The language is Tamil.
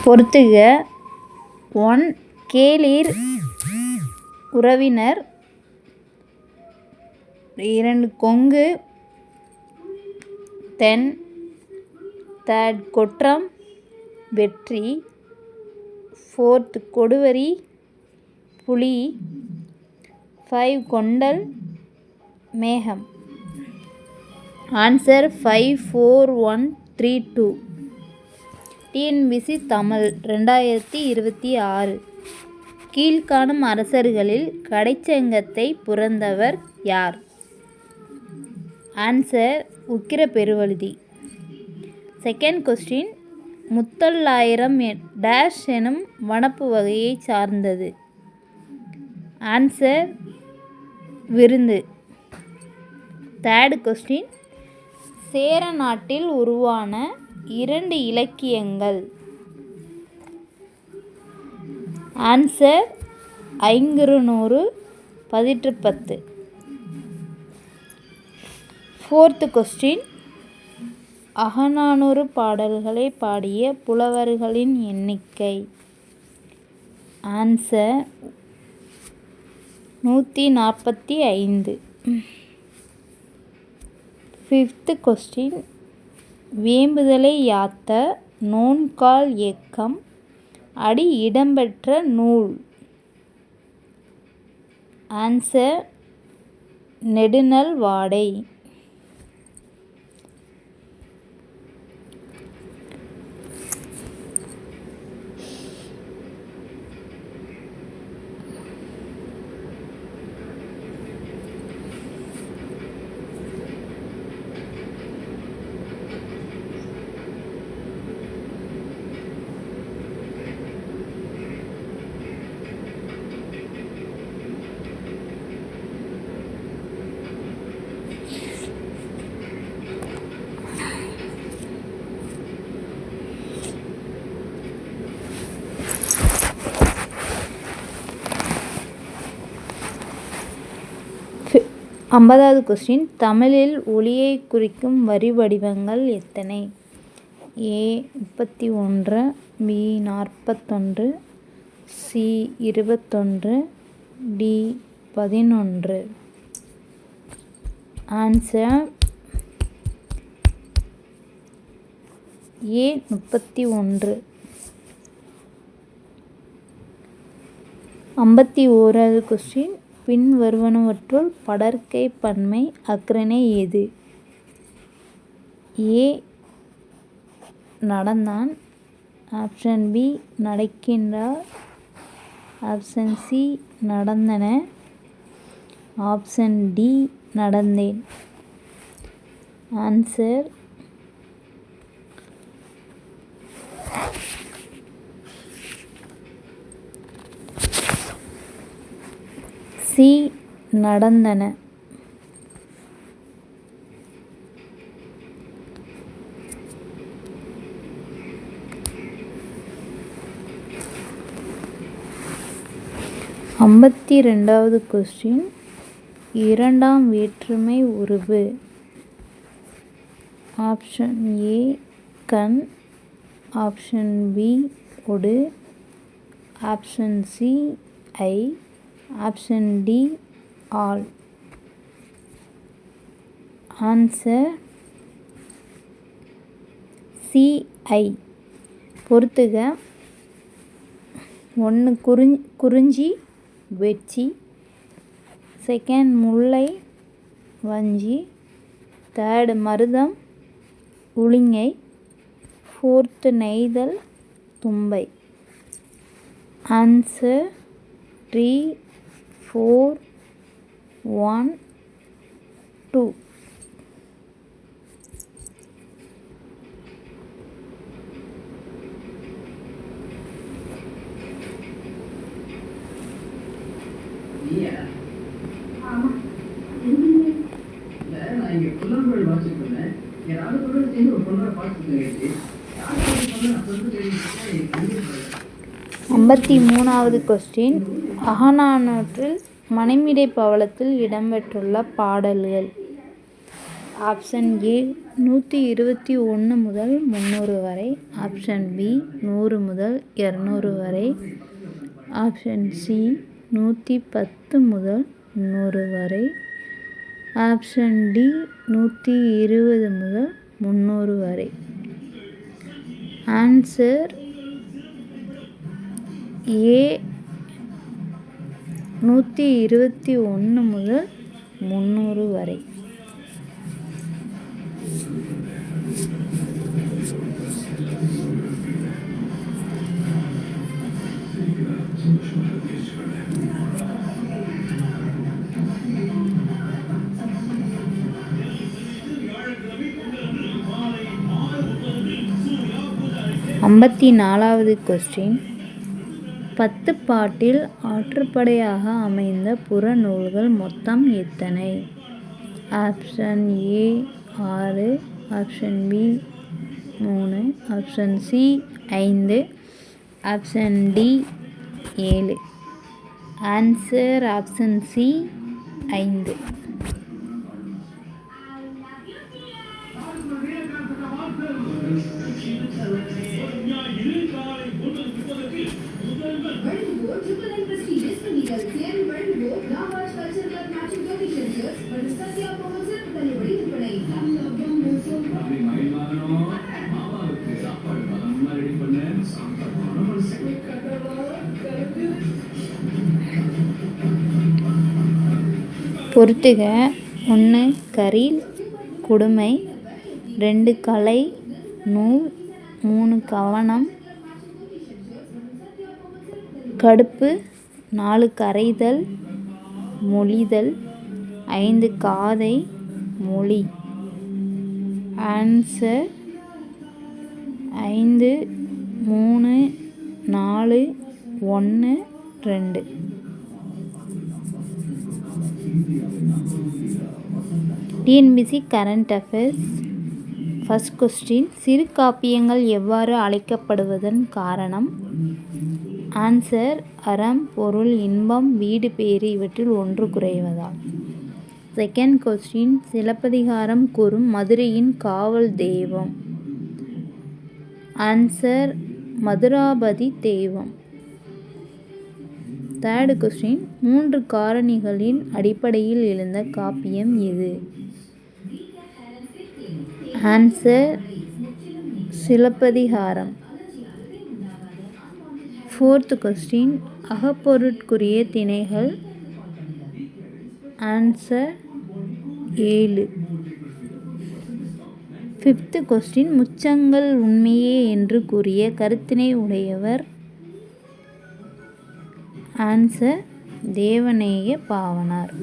பொறுத்துக. 1. கேளீர் உறவினர். 2. கொங்கு. 3. கொற்றம் வெற்றி. 4. கொடுவரி புலி. 5. கொண்டல் மேகம். ஆன்சர் 5, 4, 1, 3, 2. டிஎன்பிஎஸ்சி தமிழ் 2026. கீழ்காணும் அரசர்களில் கடைச்சங்கத்தை புரந்தவர் யார்? ஆன்சர் உக்கிர Peruvazhuthi. Second question. Muthollayiram dash எனும் வனப்பு வகையை சார்ந்தது. ஆன்சர் விருந்து. Third question. சேர நாட்டில் உருவான 2 இலக்கியங்கள். Answer Ainkurunuru Pathitruppathu. Fourth question. Akananuru பாடல்களை பாடிய புலவர்களின் எண்ணிக்கை. ஆன்சர் 145. Fifth question. வேம்புதலை யாத்த நோன்கால் இயக்கம் அடி இடம்பெற்ற நூல். ஆன்சர் நெடுநல் வாடை. ஐம்பதாவது கொஸ்டின். தமிழில் ஒலியை குறிக்கும் வரி வடிவங்கள் எத்தனை? A 31, B 41, C 21, D 11. Answer A 31. 51வது கொஸ்டின். பின் வருவனவற்றுள் படர்க்கை பன்மை அஃறிணை எது? ஏ நடந்தான். ஆப்ஷன் பி நடக்கின்றார். ஆப்ஷன் சி நடந்தன. ஆப்ஷன் டி நடந்தேன். ஆன்சர் சி நடந்தன. ஐம்பத்தி 2வது கொஸ்டின். இரண்டாம் வேற்றுமை உருபு. ஆப்ஷன் ஏ கண். ஆப்ஷன் பி ஒடு. ஆப்ஷன் சி ஐ. ஆப்ஷன் டி ஆல். ஆன்சர் சி ஐ. பொறுத்துக. 1 குறிஞ்சி வெச்சி. 2 முல்லை வஞ்சி. 3 மருதம் உளிங்கை. 4 நெய்தல் தும்பை. ஆன்சர் 3, 4, 1, 2. ஐம்பத்தி 3வது கொஸ்டின். அகநானூற்றில் மணிமேடை பவளத்தில் இடம்பெற்றுள்ள பாடல்கள். ஆப்ஷன் ஏ 121 முதல் 300 வரை, ஆப்ஷன் பி 100 முதல் 200 வரை, ஆப்ஷன் சி 110 முதல் 100 வரை, ஆப்ஷன் டி 120 முதல் 300 வரை. ஆன்சர் ஏ 121 முதல் 300 வரை. ஐம்பத்தி 4வது கொஸ்டின். 10 பாட்டில் ஆற்றுப்படையாக அமைந்த புறநூல்கள் மொத்தம் எத்தனை? Option A 6, option B 3, option C 5, option D 7. Answer option C 5. பொறுத்துக. 1 கரீல் குடுமை, 2 கலை நூல், 3 கவனம் கடுப்பு, 4 கரைதல் மொழிதல், 5 காதை மொழி. Answer 5, 3, 4, 1, 2. TNPSC current affairs. First question. சிறு காப்பியங்கள் எவ்வாறு அழைக்கப்படுவதன் காரணம்? ஆன்சர் அறம், பொருள், இன்பம், வீடு பேறு இவற்றில் ஒன்று குறைவதால். Second question. சிலப்பதிகாரம் கூறும் மதுரையின் காவல் தெய்வம்? ஆன்சர் மதுராபதி தெய்வம். Third question. 3 காரணிகளின் அடிப்படையில் எழுந்த காப்பியம் எது? ஆன்சர் சிலப்பதிகாரம். Fourth question. அகப்பொருட்குரிய திணைகள்? ஆன்சர் 7. Fifth question. முச்சங்கள் உண்மையே என்று கூறிய கருத்தினை உடையவர்? ஆன்சர் தேவநேய பாவாணர்.